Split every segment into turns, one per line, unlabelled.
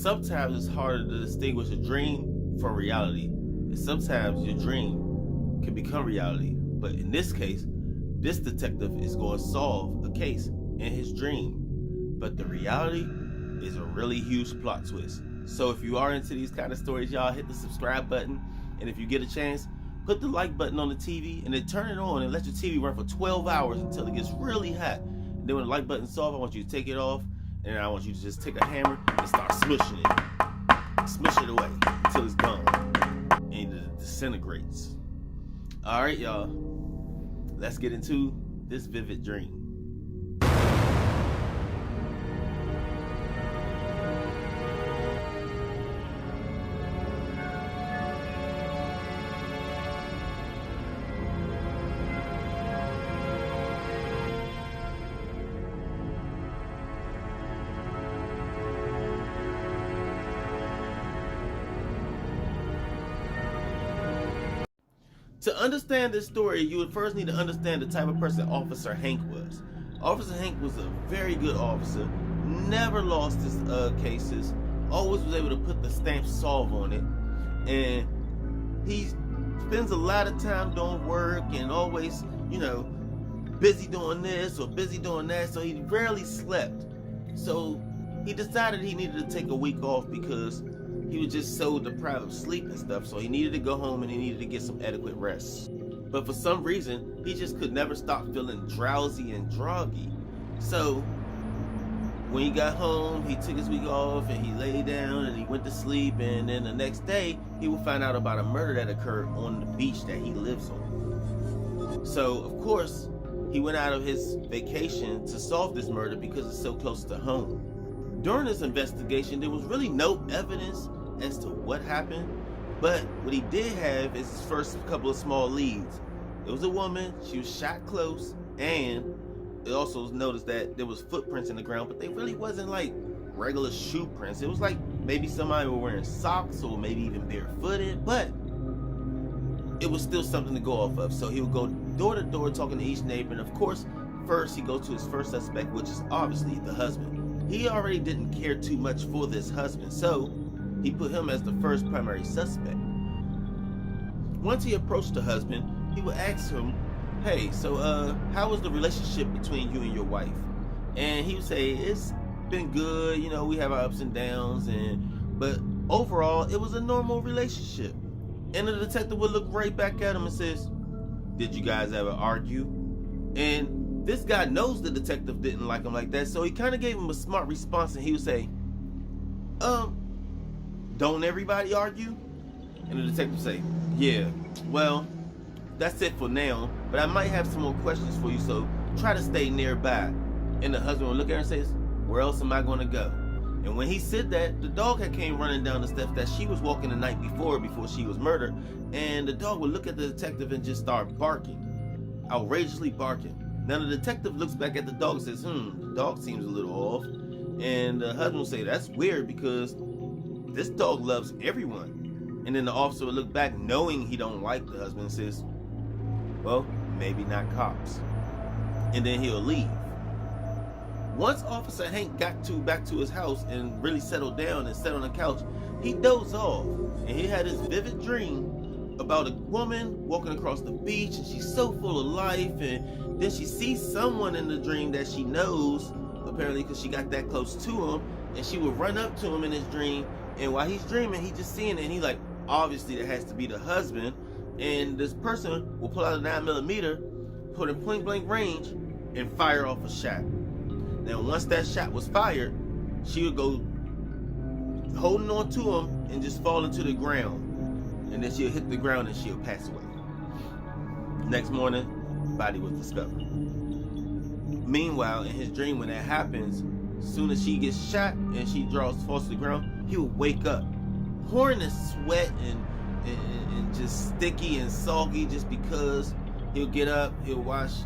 sometimes it's harder to distinguish a dream from reality. And sometimes your dream can become reality. But in this case, this detective is going to solve a case in his dream. But the reality is a really huge plot twist. So if you are into these kind of stories, y'all hit the subscribe button. And if you get a chance, put the like button on the TV and then turn it on and let your TV run for 12 hours until it gets really hot. And then when the like button's off, I want you to take it off. And I want you to just take a hammer and start smushing it. Smush it away until it's gone. And it disintegrates. Alright, y'all. Let's get into this vivid dream. To understand this story, you would first need to understand the type of person Officer Hank was. Officer Hank was a very good officer, never lost his cases, always was able to put the stamp solve on it, and he spends a lot of time doing work and always, busy doing this or busy doing that, so he rarely slept. So he decided he needed to take a week off because he was just so deprived of sleep and stuff, so he needed to go home and he needed to get some adequate rest. But for some reason, he just could never stop feeling drowsy and groggy. So when he got home, he took his week off and he lay down and he went to sleep, and then the next day, he would find out about a murder that occurred on the beach that he lives on. So, of course, he went out of his vacation to solve this murder because it's so close to home. During this investigation, there was really no evidence as to what happened, but what he did have is his first couple of small leads. It was a woman, she was shot close, and it also was noticed that there was footprints in the ground, but they really wasn't like regular shoe prints. It was like maybe somebody were wearing socks or maybe even barefooted, but it was still something to go off of. So he would go door to door talking to each neighbor, and of course, first he goes to his first suspect, which is obviously the husband. He already didn't care too much for this husband, so he put him as the first primary suspect. Once he approached the husband, he would ask him, hey, so how was the relationship between you and your wife? And he would say, it's been good, we have our ups and downs, but overall, it was a normal relationship. And the detective would look right back at him and says, did you guys ever argue? And this guy knows the detective didn't like him like that, so he kind of gave him a smart response, and he would say, don't everybody argue? And the detective would say, yeah, well, that's it for now, but I might have some more questions for you, so try to stay nearby. And the husband would look at her and says, where else am I going to go? And when he said that, the dog had came running down the steps that she was walking the night before she was murdered, and the dog would look at the detective and just start barking, outrageously barking. Now the detective looks back at the dog and says, the dog seems a little off. And the husband will say, that's weird because this dog loves everyone. And then the officer will look back knowing he don't like the husband and says, well, maybe not cops. And then he'll leave. Once Officer Hank got back to his house and really settled down and sat on the couch, he dozed off. And he had this vivid dream about a woman walking across the beach, and she's so full of life, and then she sees someone in the dream that she knows, apparently because she got that close to him, and she would run up to him in his dream, and while he's dreaming, he just seeing it, and he like, obviously that has to be the husband, and this person will pull out a 9mm, put in point blank range, and fire off a shot. Now once that shot was fired, she would go holding on to him and just fall into the ground, and then she'll hit the ground and she'll pass away. Next morning, body was discovered. Meanwhile, in his dream, when that happens, as soon as she gets shot and she falls to the ground, he will wake up, pouring in sweat and just sticky and soggy, just because he'll get up, he'll wash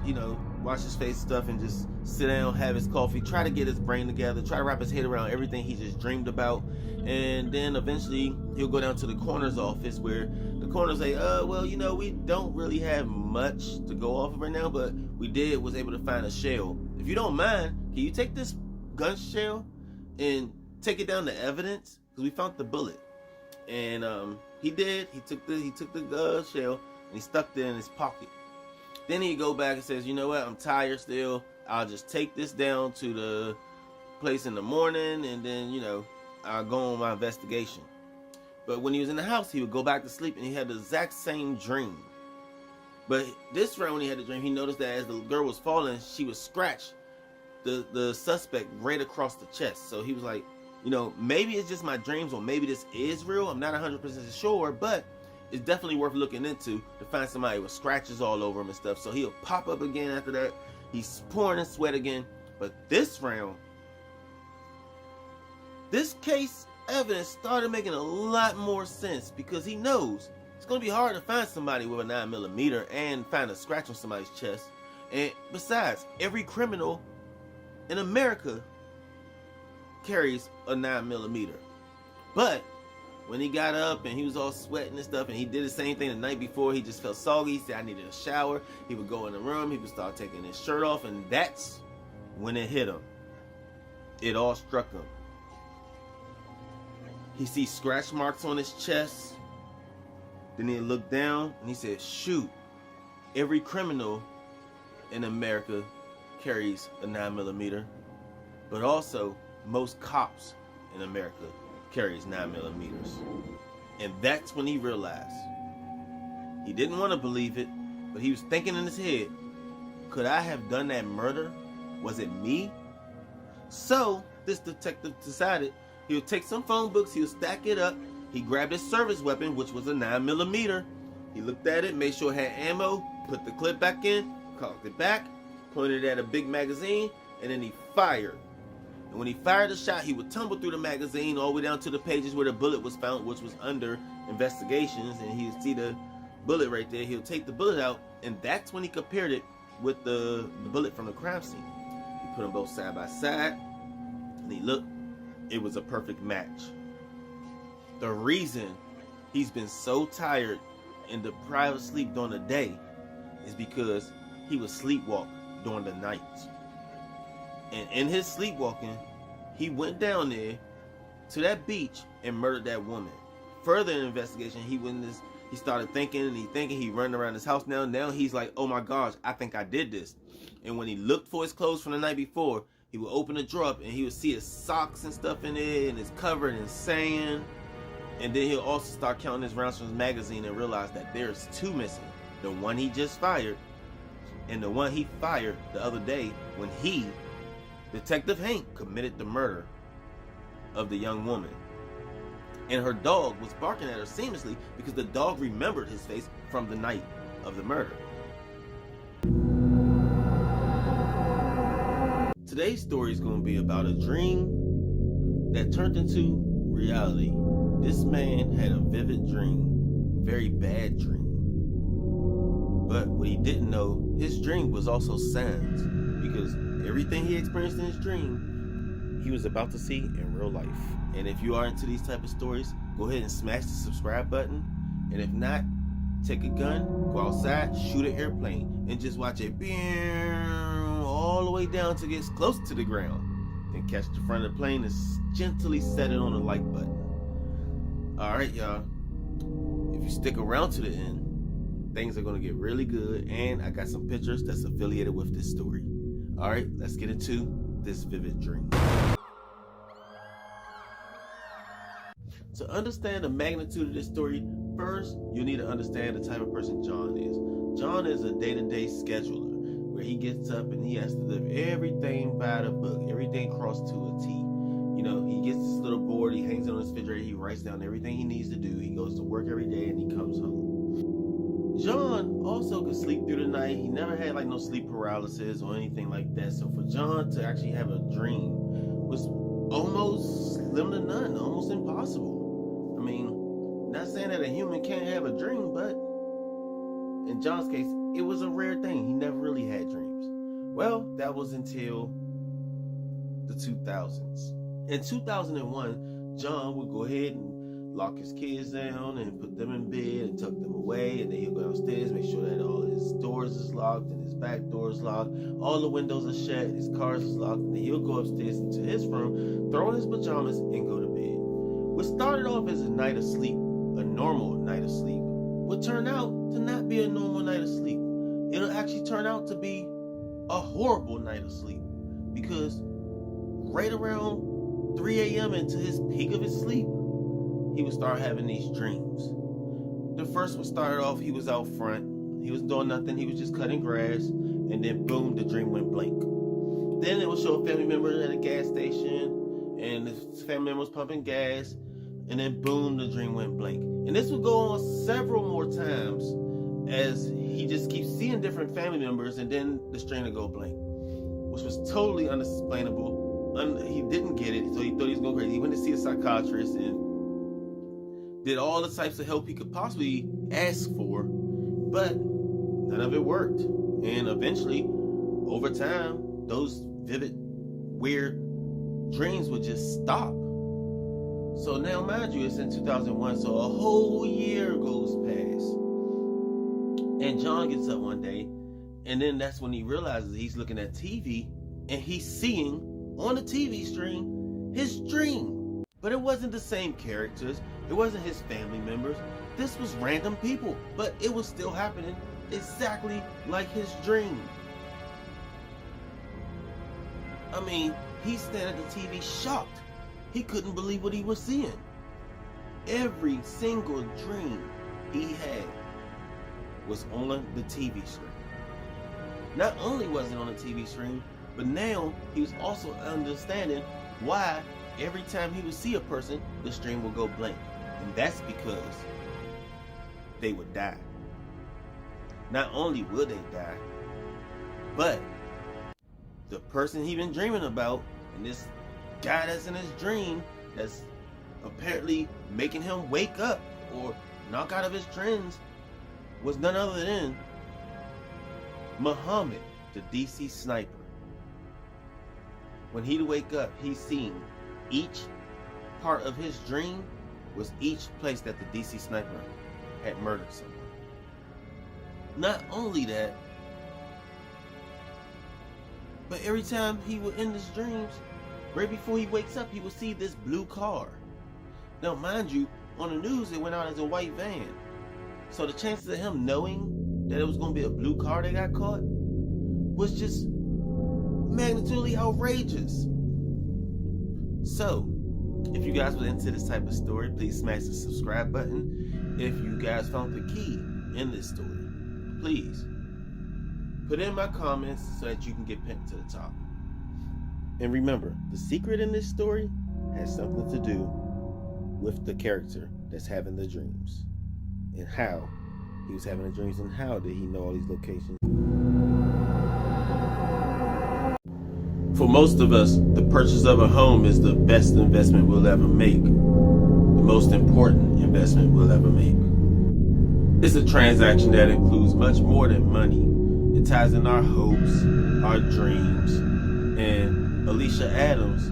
his face stuff and just sit down, have his coffee, try to get his brain together, try to wrap his head around everything he just dreamed about. And then eventually he'll go down to the coroner's office, where the coroner say, well, we don't really have much to go off of right now, but we was able to find a shell. If you don't mind, can you take this gun shell and take it down to evidence? because we found the bullet. And he took the shell and he stuck it in his pocket. Then he'd go back and says, you know what, I'm tired still. I'll just take this down to the place in the morning, and then, you know, I'll go on my investigation. But when he was in the house, he would go back to sleep, and he had the exact same dream. But this round, when he had the dream, he noticed that as the girl was falling, she would scratch the suspect right across the chest. So he was like, you know, maybe it's just my dreams, or maybe this is real. I'm not 100% sure, but it's definitely worth looking into to find somebody with scratches all over him and stuff. So he'll pop up again after that. He's pouring in sweat again. But this round, this case evidence started making a lot more sense, because he knows it's going to be hard to find somebody with a 9mm and find a scratch on somebody's chest. And besides, every criminal in America carries a 9mm. But when he got up and he was all sweating and stuff, and he did the same thing the night before, he just felt soggy. He said, I needed a shower. He would go in the room, he would start taking his shirt off, and that's when it hit him. It all struck him. He sees scratch marks on his chest. Then he looked down and he said, shoot, every criminal in America carries a 9mm, but also most cops in America carries 9mm. And that's when he realized. He didn't want to believe it, but he was thinking in his head, could I have done that murder? Was it me? So this detective decided he would take some phone books, he would stack it up. He grabbed his service weapon, which was a 9mm. He looked at it, made sure it had ammo, put the clip back in, cocked it back, pointed it at a big magazine, and then he fired. And when he fired the shot, he would tumble through the magazine all the way down to the pages where the bullet was found, which was under investigations, and he would see the bullet right there. He'll take the bullet out, and that's when he compared it with the bullet from the crime scene. He put them both side by side, and he looked. It was a perfect match. The reason he's been so tired and deprived of sleep during the day is because he would sleepwalk during the night. And in his sleepwalking, he went down there to that beach and murdered that woman. Further in investigation, he started thinking, he running around his house now. Now he's like, oh my gosh, I think I did this. And when he looked for his clothes from the night before, he would open the drawer up and he would see his socks and stuff in it, and it's covered in sand. And then he'll also start counting his rounds from his magazine and realize that there's two missing. The one he just fired and the one he fired the other day when he, Detective Hank, committed the murder of the young woman. And her dog was barking at her seamlessly because the dog remembered his face from the night of the murder. Today's story is going to be about a dream that turned into reality. This man had a vivid dream, a very bad dream. But what he didn't know, his dream was also signs, because everything he experienced in his dream, he was about to see in real life. And if you are into these type of stories, go ahead and smash the subscribe button. And if not, take a gun, go outside, shoot an airplane, and just watch it all the way down till it gets close to the ground. Then catch the front of the plane and gently set it on the like button. Alright, y'all. If you stick around to the end, things are going to get really good, and I got some pictures that's affiliated with this story. Alright, let's get into this vivid dream. To understand the magnitude of this story, first, you need to understand the type of person John is. John is a day-to-day scheduler, where he gets up and he has to live everything by the book, everything crossed to a T. You know, he gets this little board, he hangs it on his refrigerator, he writes down everything he needs to do. He goes to work every day and he comes home. John also could sleep through the night. He never had like no sleep paralysis or anything like that. So for John to actually have a dream was almost slim to none, almost impossible. I mean, not saying that a human can't have a dream, but in John's case, it was a rare thing. He never really had dreams. Well, that was until the 2000s. In 2001, John would go ahead and lock his kids down and put them in bed and tuck them away, and then he'll go downstairs, make sure that all his doors is locked and his back door is locked, all the windows are shut, his cars is locked, and then he'll go upstairs into his room, throw on his pajamas, and go to bed. What started off as a night of sleep, a normal night of sleep, would turn out to not be a normal night of sleep. It'll actually turn out to be a horrible night of sleep, because right around 3 a.m. into his peak of his sleep, he would start having these dreams. The first one started off, he was out front, he was doing nothing, he was just cutting grass, and then boom, the dream went blank. Then it would show a family member at a gas station, and the family member was pumping gas, and then boom, the dream went blank. And this would go on several more times as he just keeps seeing different family members, and then the string would go blank, which was totally unexplainable. He didn't get it, so he thought he was going crazy. He went to see a psychiatrist and did all the types of help he could possibly ask for, but none of it worked. And eventually, over time, those vivid, weird dreams would just stop. So now, mind you, it's in 2001, so a whole year goes past. And John gets up one day, and then that's when he realizes he's looking at TV, and he's seeing on the TV screen his dream. But it wasn't the same characters, it wasn't his family members, this was random people, but it was still happening exactly like his dream. I mean, he's standing at the TV shocked. He couldn't believe what he was seeing. Every single dream he had was on the TV screen. Not only was it on the TV screen, but now he was also understanding why every time he would see a person, the stream would go blank. And that's because they would die. Not only would they die, but the person he been dreaming about, and this guy that's in his dream, that's apparently making him wake up or knock out of his trance, was none other than Muhammad, the DC sniper. When he'd wake up, he's seen each part of his dream was each place that the DC sniper had murdered someone. Not only that, but every time he would end his dreams, right before he wakes up, he would see this blue car. Now, mind you, on the news, it went out as a white van. So the chances of him knowing that it was going to be a blue car that got caught was just magnitudely outrageous. So, if you guys were into this type of story, please smash the subscribe button. If you guys found the key in this story, please put it in my comments so that you can get pinned to the top. And remember, the secret in this story has something to do with the character that's having the dreams, and how he was having the dreams, and how did he know all these locations. For most of us, the purchase of a home is the best investment we'll ever make, the most important investment we'll ever make. It's a transaction that includes much more than money. It ties in our hopes, our dreams, and Alicia Adams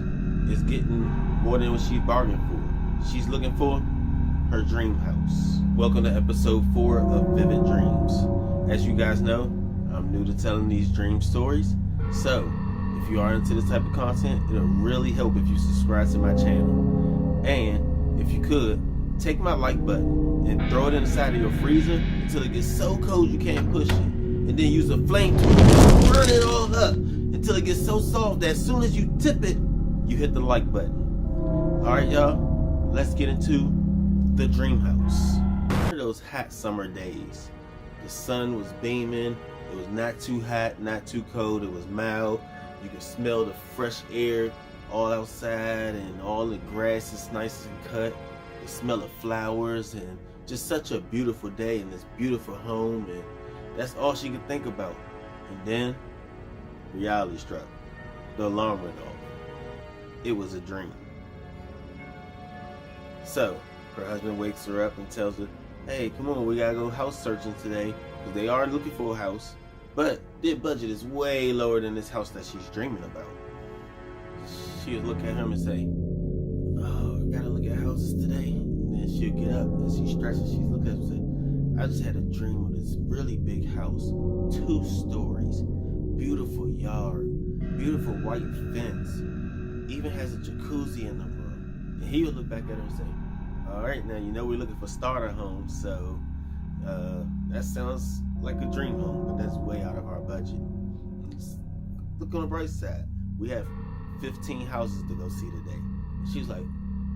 is getting more than what she bargained for. She's looking for her dream house. Welcome to episode 4 of Vivid Dreams. As you guys know, I'm new to telling these dream stories, so if you are into this type of content, it'll really help if you subscribe to my channel. And if you could, take my like button and throw it inside of your freezer until it gets so cold you can't push it. And then use a flame tool to burn it all up until it gets so soft that as soon as you tip it, you hit the like button. Alright, y'all, let's get into the dream house. Those hot summer days. The sun was beaming. It was not too hot, not too cold. It was mild. You could smell the fresh air all outside, and all the grass is nice and cut. The smell of flowers, and just such a beautiful day in this beautiful home, and that's all she could think about. And then reality struck. The alarm went off. It was a dream. So her husband wakes her up and tells her, hey, come on, we gotta go house searching today, because they are looking for a house, but their budget is way lower than this house that she's dreaming about. She would look at him and say, oh, I gotta look at houses today. And then she'll get up and she stretches, she's looking at him and say, I just had a dream of this really big house, 2 stories, beautiful yard, beautiful white fence, even has a jacuzzi in the room. And he would look back at her and say, all right, now you know we're looking for starter homes, so that sounds like a dream home, but that's way out of our budget. Look on the bright side. We have 15 houses to go see today. And she was like,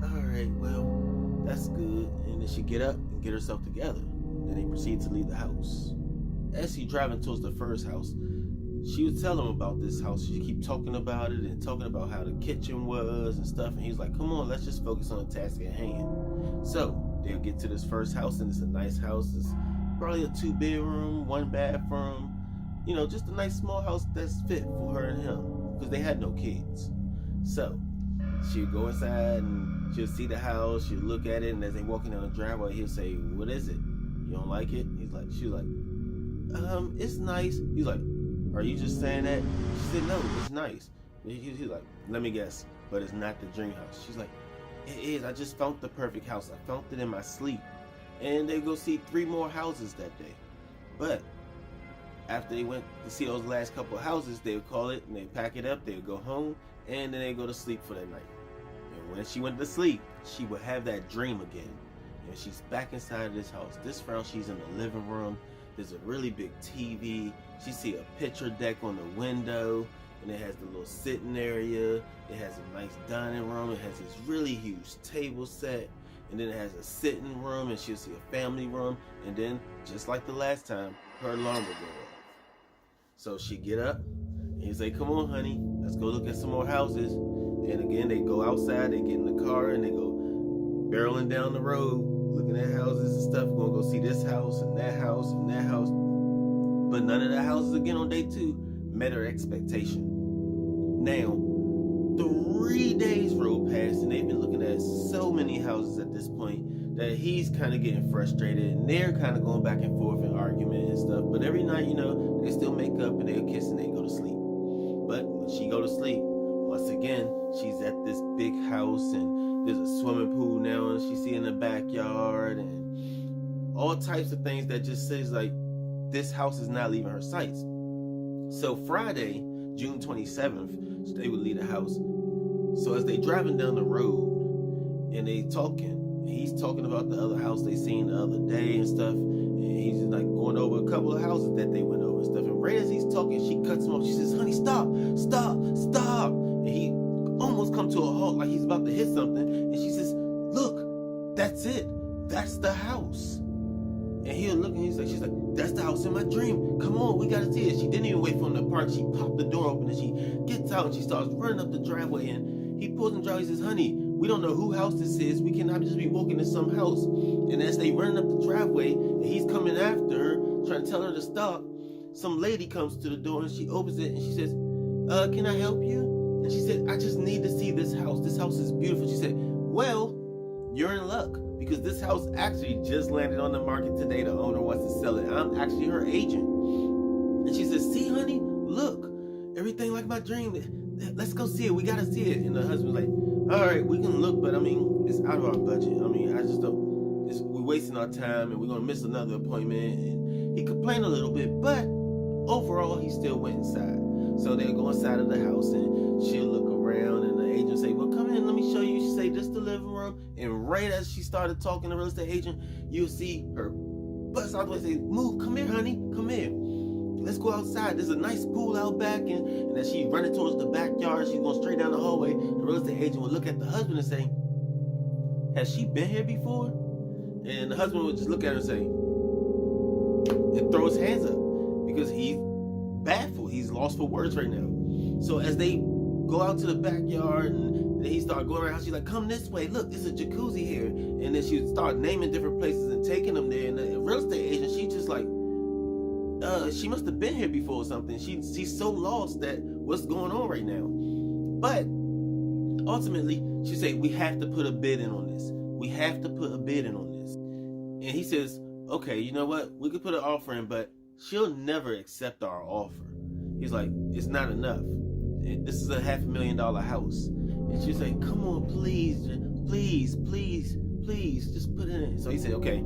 all right, well, that's good. And then she get up and get herself together. Then they proceed to leave the house. As he driving towards the first house, she would tell him about this house. She keep talking about it and talking about how the kitchen was and stuff. And he was like, come on, let's just focus on the task at hand. So they'll get to this first house, and it's a nice house. It's probably a 2-bedroom, 1-bathroom, you know, just a nice small house that's fit for her and him, because they had no kids. So she'll go inside and she'll see the house, she'll look at it, and as they walking down the driveway, he'll say, what is it? You don't like it? She's like, it's nice. He's like, are you just saying that? She said, no, it's nice. He's like, let me guess, but it's not the dream house. She's like, it is. I just found the perfect house. I found it in my sleep. And they go see 3 more houses that day. But after they went to see those last couple of houses, they would call it and they pack it up, they would go home, and then they go to sleep for that night. And when she went to sleep, she would have that dream again. And she's back inside of this house. This round, she's in the living room. There's a really big TV. She see a picture deck on the window, and it has the little sitting area. It has a nice dining room. It has this really huge table set. And then it has a sitting room, and she'll see a family room. And then, just like the last time, her alarm will go off. So she get up, and he say, come on, honey, let's go look at some more houses. And again, they go outside, they get in the car, and they go barreling down the road, looking at houses and stuff. We're gonna go see this house and that house and that house. But none of the houses, again, on day 2, met her expectation. Now, 3 days rolled past, and they've been looking at so many houses at this point that he's kind of getting frustrated, and they're kind of going back and forth in argument and stuff. But every night, you know, they still make up and they'll kiss and they go to sleep. But when she go to sleep, once again, she's at this big house, and there's a swimming pool now, and she see in the backyard, and all types of things that just says like this house is not leaving her sights. So Friday, June 27th, they would leave the house. So as they driving down the road and they talking, he's talking about the other house they seen the other day and stuff, and he's just like going over a couple of houses that they went over and stuff. And right as he's talking, she cuts him off. She says, honey, stop, stop, stop. And he almost come to a halt like he's about to hit something. And she says, look, that's it. That's the house. And he'll look, and she's like, that's the house in my dream. Come on, we gotta see it. She didn't even wait for him to park. She popped the door open, and she gets out, and she starts running up the driveway. And he pulls in the driveway. He says, honey, we don't know whose house this is. We cannot just be walking to some house. And as they running up the driveway, and he's coming after her, trying to tell her to stop, some lady comes to the door, and she opens it, and she says, can I help you? And she said, I just need to see this house. This house is beautiful. She said, well, you're in luck, because this house actually just landed on the market today. The owner wants to sell it. I'm actually her agent. And she says, see, honey, look, everything like my dream. Let's go see it. We got to see it. And the husband's like, all right, we can look, but I mean, it's out of our budget. I mean, I just don't, we're wasting our time, and we're going to miss another appointment. And he complained a little bit, but overall, he still went inside. So they'll go inside of the house, and she'll look around, and the agent say, well, come in, let me show you. She say, this the living room. And right as she started talking to the real estate agent, you'll see her bust out the way and say, move, come here, honey, come here. Let's go outside. There's a nice pool out back. And as she's running towards the backyard, she's going straight down the hallway. The real estate agent would look at the husband and say, has she been here before? And the husband would just look at her and say, and throw his hands up, because he's baffled. He's lost for words right now. So as they go out to the backyard, and then he started going around, she's like, come this way. Look, there's a jacuzzi here. And then she would start naming different places and taking them there. And the real estate agent, she just like, she must have been here before or something. She's so lost that what's going on right now. But ultimately, she said, we have to put a bid in on this. We have to put a bid in on this. And he says, okay, you know what? We could put an offer in, but she'll never accept our offer. He's like, it's not enough. This is a $500,000 house. And she's like, come on, please, please, please, please, just put it in. So he said, okay.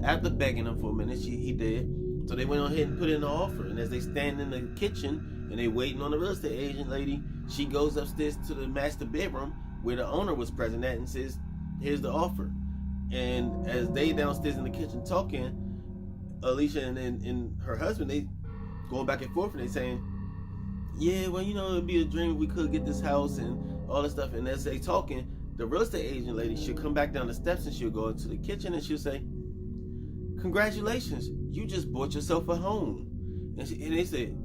After begging him for a minute, he did. So they went on ahead and put in the offer. And as they stand in the kitchen and they waiting on the real estate agent lady, she goes upstairs to the master bedroom where the owner was present at and says, here's the offer. And as they downstairs in the kitchen talking, Alicia and her husband, they going back and forth, and they saying, yeah, well, it'd be a dream if we could get this house and all this stuff. And as they talking, the real estate agent lady, she'll come back down the steps and she'll go into the kitchen and she'll say, congratulations, you just bought yourself a home. And they said,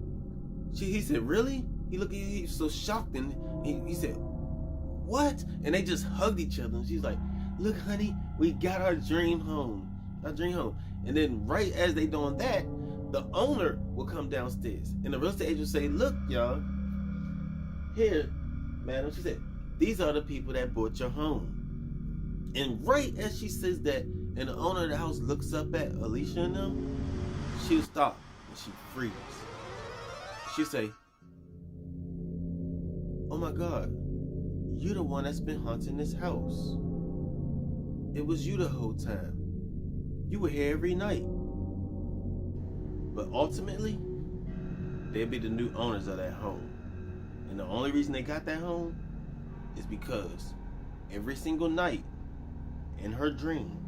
he said, really? He looked, he was so shocked, and he said, what? And they just hugged each other. And she's like, look, honey, we got our dream home. And then right as they doing that, the owner will come downstairs, and the real estate agent will say, look, y'all, here, madam, she said, these are the people that bought your home. And right as she says that, and the owner of the house looks up at Alicia and them, she'll stop and she freezes. She'll say, oh my God, you're the one that's been haunting this house. It was you the whole time. You were here every night. But ultimately, they'll be the new owners of that home. And the only reason they got that home is because every single night in her dream,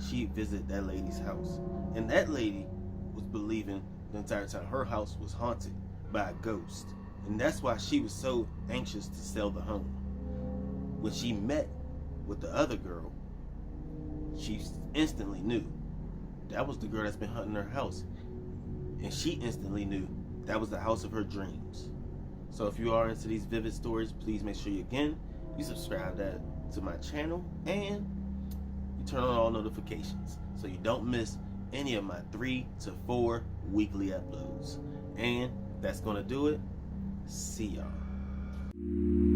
she'd visit that lady's house. And that lady was believing the entire time her house was haunted by a ghost. And that's why she was so anxious to sell the home. When she met with the other girl, she instantly knew that was the girl that's been hunting her house. And she instantly knew that was the house of her dreams. So if you are into these vivid stories, please make sure you subscribe to my channel, and you turn on all notifications so you don't miss any of my 3 to 4 weekly uploads. And that's gonna do it. See y'all.